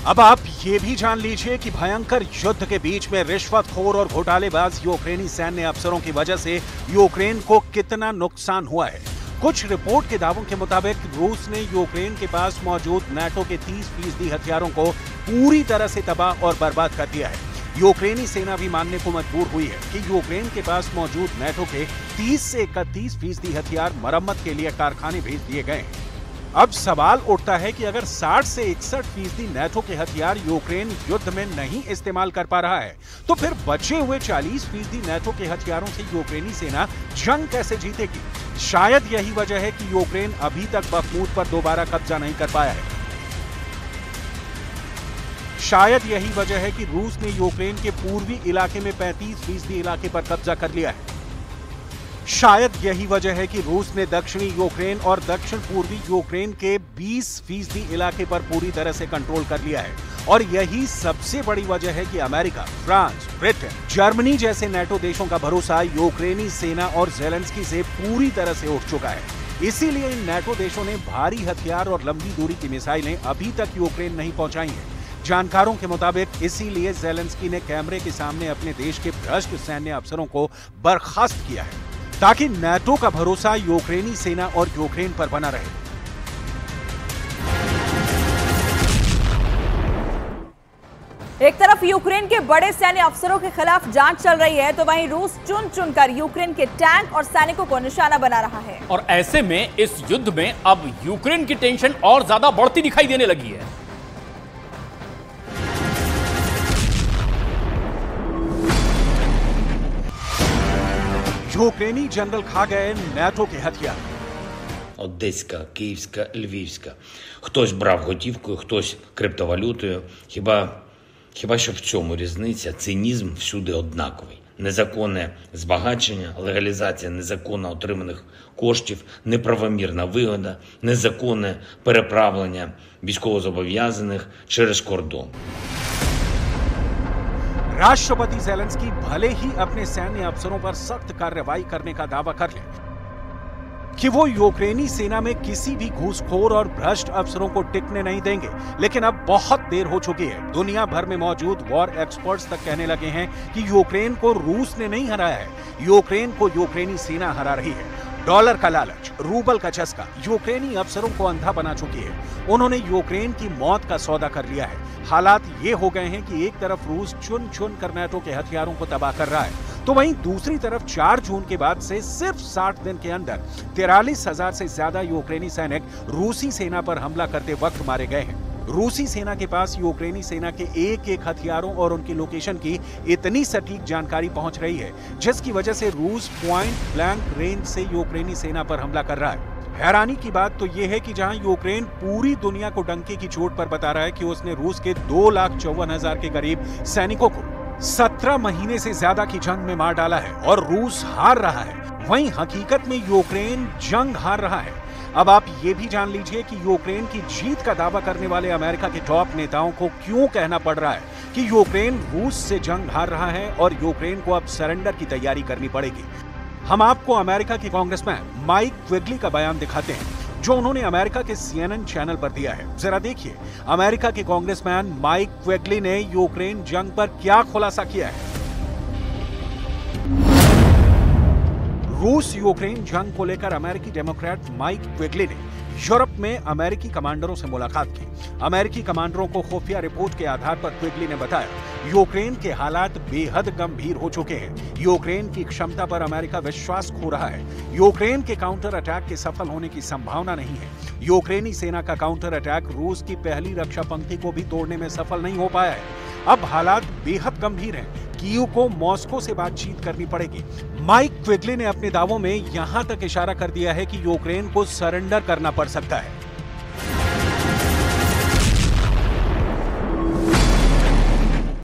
अब आप ये भी जान लीजिए कि भयंकर युद्ध के बीच में रिश्वतखोर और घोटालेबाज यूक्रेनी सैन्य अफसरों की वजह से यूक्रेन को कितना नुकसान हुआ है। कुछ रिपोर्ट के दावों के मुताबिक रूस ने यूक्रेन के पास मौजूद नाटो के 30% हथियारों को पूरी तरह से तबाह और बर्बाद कर दिया है। यूक्रेनी सेना भी मानने को मजबूर हुई है कि यूक्रेन के पास मौजूद नाटो के 30 से 31% हथियार मरम्मत के लिए कारखाने भेज दिए गए हैं। अब सवाल उठता है कि अगर 60 से 61% नाटो के हथियार यूक्रेन युद्ध में नहीं इस्तेमाल कर पा रहा है, तो फिर बचे हुए 40% नाटो के हथियारों से यूक्रेनी सेना जंग कैसे जीतेगी? शायद यही वजह है कि यूक्रेन अभी तक बखमूत पर दोबारा कब्जा नहीं कर पाया है। शायद यही वजह है कि रूस ने यूक्रेन के पूर्वी इलाके में 35% इलाके पर कब्जा कर लिया है। शायद यही वजह है कि रूस ने दक्षिणी यूक्रेन और दक्षिण पूर्वी यूक्रेन के 20% इलाके पर पूरी तरह से कंट्रोल कर लिया है। और यही सबसे बड़ी वजह है कि अमेरिका, फ्रांस, ब्रिटेन, जर्मनी जैसे नाटो देशों का भरोसा यूक्रेनी सेना और ज़ेलेंस्की से पूरी तरह से उठ चुका है। इसीलिए इन नाटो देशों ने भारी हथियार और लंबी दूरी की मिसाइलें अभी तक यूक्रेन नहीं पहुंचाई हैं। जानकारों के मुताबिक इसीलिए ज़ेलेंस्की ने कैमरे के सामने अपने देश के भ्रष्ट सैन्य अफसरों को बर्खास्त किया है, ताकि नाटो का भरोसा यूक्रेनी सेना और यूक्रेन पर बना रहे। एक तरफ यूक्रेन के बड़े सैन्य अफसरों के खिलाफ जांच चल रही है, तो वहीं रूस चुन चुनकर यूक्रेन के टैंक और सैनिकों को निशाना बना रहा है। और ऐसे में इस युद्ध में अब यूक्रेन की टेंशन और ज्यादा बढ़ती दिखाई देने लगी है। यूक्रेनी जनरल खा गए नाटो के हथियार। Одеська, Київська, Львівська. Хтось брав готівкою, хтось криптовалютою. Хіба що в цьому різниця? Цинізм всюди однаковий. Незаконне збагачення, легалізація незаконно отриманих коштів, неправомірна вигода, незаконне переправлення військовозобов'язаних через кордон. राष्ट्रपति ज़ेलेंस्की भले ही अपने सैन्य अफसरों पर सख्त कार्रवाई करने का दावा कर ले कि वो यूक्रेनी सेना में किसी भी घूसखोर और भ्रष्ट अफसरों को टिकने नहीं देंगे, लेकिन अब बहुत देर हो चुकी है। दुनिया भर में मौजूद वॉर एक्सपर्ट्स तक कहने लगे हैं कि यूक्रेन को रूस ने नहीं हराया है, यूक्रेन को यूक्रेनी सेना हरा रही है। डॉलर का लालच, रूबल का चस्का यूक्रेनी अफसरों को अंधा बना चुकी है। उन्होंने यूक्रेन की मौत का सौदा कर लिया है। हालात ये हो गए हैं कि एक तरफ रूस चुन चुन कर नाटो के हथियारों को तबाह कर रहा है, तो वहीं दूसरी तरफ 4 जून के बाद से सिर्फ 60 दिन के अंदर 43,000 से ज्यादा यूक्रेनी सैनिक रूसी सेना पर हमला करते वक्त मारे गए हैं। रूसी सेना के पास यूक्रेनी सेना के एक हथियारों और उनकी लोकेशन की इतनी सटीक जानकारी पहुंच रही है, जिसकी वजह से रूस पॉइंट ब्लैंक रेंज से यूक्रेनी सेना पर हमला कर रहा है। हैरानी की बात तो यह है कि जहां यूक्रेन पूरी दुनिया को डंके की चोट पर बता रहा है कि उसने रूस के 2,54,000 के करीब सैनिकों को 17 महीने से ज्यादा की जंग में मार डाला है और रूस हार रहा है, वहीं हकीकत में यूक्रेन जंग हार रहा है। अब आप ये भी जान लीजिए कि यूक्रेन की जीत का दावा करने वाले अमेरिका के टॉप नेताओं को क्यों कहना पड़ रहा है कि यूक्रेन रूस से जंग हार रहा है और यूक्रेन को अब सरेंडर की तैयारी करनी पड़ेगी। हम आपको अमेरिका के कांग्रेसमैन माइक क्विगली का बयान दिखाते हैं, जो उन्होंने अमेरिका के CNN चैनल पर दिया है। जरा देखिए अमेरिका के कांग्रेसमैन माइक क्विगली ने यूक्रेन जंग पर क्या खुलासा किया है। रूस यूक्रेन जंग को लेकर अमेरिकी डेमोक्रेट माइक क्विगली ने यूरोप में अमेरिकी कमांडरों से मुलाकात की। अमेरिकी कमांडरों को खुफिया रिपोर्ट के आधार पर क्विगली ने बताया यूक्रेन के हालात बेहद गंभीर हो चुके हैं। यूक्रेन की क्षमता पर अमेरिका विश्वास खो रहा है। यूक्रेन के काउंटर अटैक के सफल होने की संभावना नहीं है। यूक्रेनी सेना का काउंटर अटैक रूस की पहली रक्षा पंक्ति को भी तोड़ने में सफल नहीं हो पाया है। अब हालात बेहद गंभीर हैं। कीव को मॉस्को से बातचीत करनी पड़ेगी। माइक क्विगली ने अपने दावों में यहां तक इशारा कर दिया है कि यूक्रेन को सरेंडर करना पड़ सकता है।